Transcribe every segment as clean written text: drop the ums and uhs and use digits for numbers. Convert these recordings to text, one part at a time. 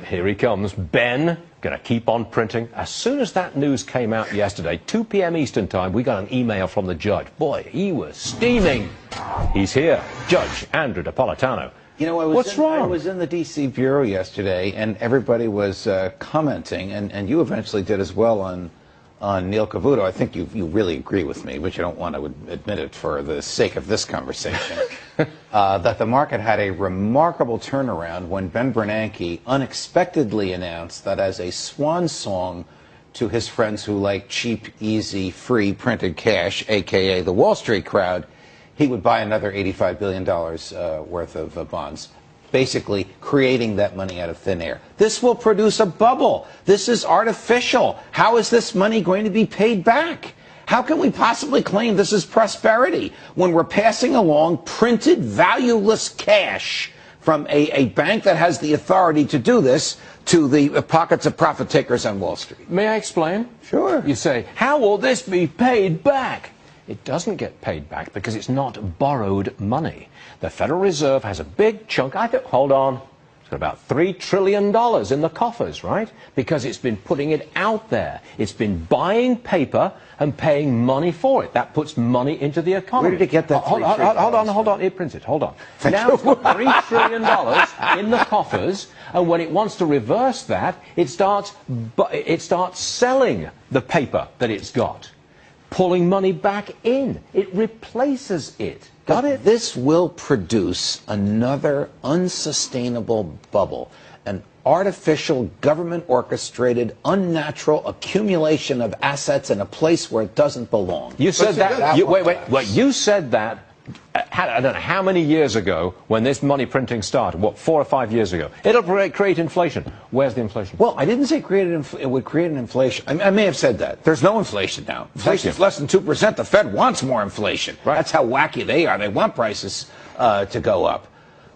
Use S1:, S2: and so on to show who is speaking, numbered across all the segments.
S1: Here he comes. Ben, going to keep on printing. As soon as that news came out yesterday, 2 p.m. Eastern Time, we got an email from the judge. Boy, he was steaming. He's here. Judge Andrew Napolitano.
S2: You know,
S1: What's wrong?
S2: I was in the D.C. Bureau yesterday, and everybody was commenting, and you eventually did as well on Neil Cavuto. I think you really agree with me, but you don't want to admit it for the sake of this conversation, that the market had a remarkable turnaround when Ben Bernanke unexpectedly announced that as a swan song to his friends who like cheap, easy, free printed cash, a.k.a. the Wall Street crowd, he would buy another $85 billion worth of bonds, basically creating that money out of thin air. This will produce a bubble. This is artificial. How is this money going to be paid back? How can we possibly claim this is prosperity when we're passing along printed, valueless cash from a bank that has the authority to do this to the pockets of profit takers on Wall Street?
S1: May I explain?
S2: Sure.
S1: You say, how will this be paid back? It doesn't get paid back because it's not borrowed money. The Federal Reserve has a big chunk, hold on, it's got about $3 trillion in the coffers, right? Because it's been putting it out there. It's been buying paper and paying money for it. That puts money into the economy.
S2: Where did it get that
S1: hold on, it prints it, hold on. Now it's got $3 trillion in the coffers, and when it wants to reverse that, it starts selling the paper that it's got, pulling money back in. It replaces it. Got it?
S2: This will produce another unsustainable bubble, an artificial, government-orchestrated, unnatural accumulation of assets in a place where it doesn't belong.
S1: You said that. Wait. You said that. I don't know how many years ago when this money printing started. What, 4 or 5 years ago? It'll create inflation. Where's the inflation?
S2: Well, I didn't say it would create an inflation. I may have said that. There's no inflation now. Inflation is less than 2%. The Fed wants more inflation. Right. That's how wacky they are. They want prices to go up.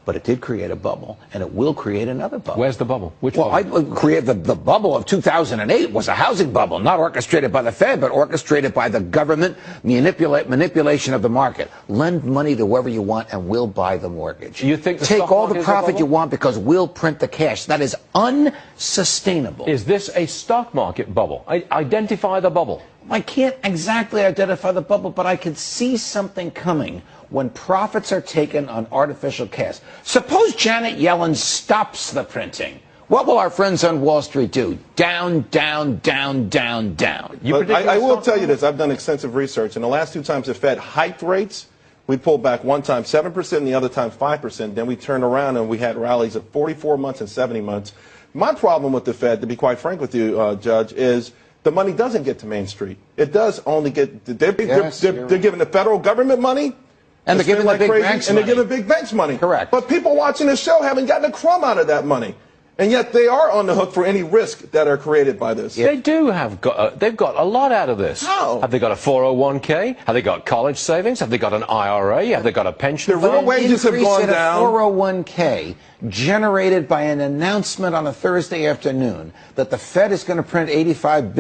S2: But it did create a bubble, and it will create another bubble.
S1: Where's the bubble? Which
S2: bubble? Well, I created the bubble of 2008 was a housing bubble, not orchestrated by the Fed, but orchestrated by the government manipulation of the market. Lend money to whoever you want, and we'll buy the mortgage.
S1: You think
S2: take all the profit you want because we'll print the cash. That is unsustainable.
S1: Is this a stock market bubble? Identify the bubble.
S2: I can't exactly identify the bubble, but I can see something coming when profits are taken on artificial cash. Suppose Janet Yellen stops the printing. What will our friends on Wall Street do? Down, down, down, down, down.
S3: I will tell you this. I've done extensive research. And the last 2 times the Fed hiked rates, we pulled back one time 7%, and the other time 5%. Then we turned around and we had rallies of 44 months and 70 months. My problem with the Fed, to be quite frank with you, Judge, is the money doesn't get to Main Street. It does only get, they're giving the federal government money.
S2: And they're giving the big banks money.
S3: And they're giving big banks money.
S2: Correct.
S3: But people watching this show haven't gotten a crumb out of that money. And yet they are on the hook for any risk that are created by this.
S1: They do have they've got a lot out of this.
S3: How?
S1: Have they got a 401k? Have they got college savings? Have they got an IRA? Have they got a pension fund?
S3: The real wages have gone down.
S2: 401k generated by an announcement on a Thursday afternoon that the Fed is going to print $85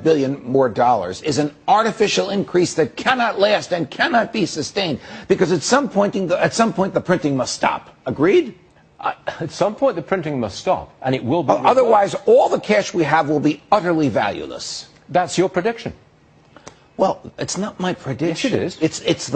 S2: billion more dollars is an artificial increase that cannot last and cannot be sustained because at some point the printing must stop. Agreed?
S1: At some point, the printing must stop, and it will be.
S2: Otherwise, all the cash we have will be utterly valueless.
S1: That's your prediction.
S2: Well, it's not my prediction.
S1: Yes, it
S2: is.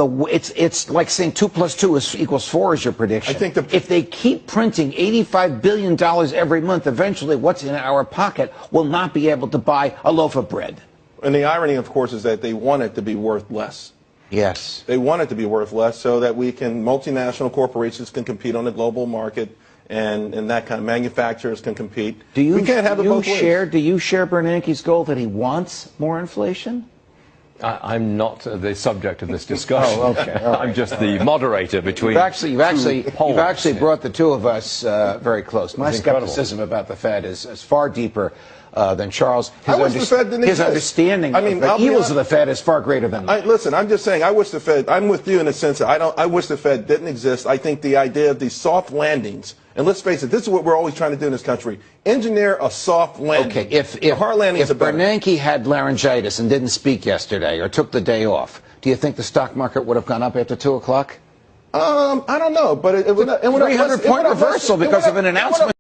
S2: It's like saying 2 + 2 equals 4 is your prediction.
S3: I think
S2: if they keep printing $85 billion every month, eventually what's in our pocket will not be able to buy a loaf of bread.
S3: And the irony, of course, is that they want it to be worth less.
S2: Yes.
S3: They want it to be worth less so that multinational corporations can compete on the global market and that kind of manufacturers can compete. We can't have it both ways.
S2: Do you share Bernanke's goal that he wants more inflation?
S1: I'm not the subject of this discussion.
S2: Oh, okay. Right.
S1: I'm just the moderator between.
S2: You've actually brought the two of us very close. My skepticism about the Fed is far deeper than Charles. His understanding of the evils of the Fed is far greater than mine.
S3: Listen, I'm just saying, I wish the Fed, I'm with you in the sense that I wish the Fed didn't exist. I think the idea of these soft landings, and let's face it, this is what we're always trying to do in this country, engineer a soft landing.
S2: Okay, if Bernanke had laryngitis and didn't speak yesterday or took the day off, do you think the stock market would have gone up after 2 o'clock?
S3: I don't know, but it would have
S2: 300-point reversal because of an announcement.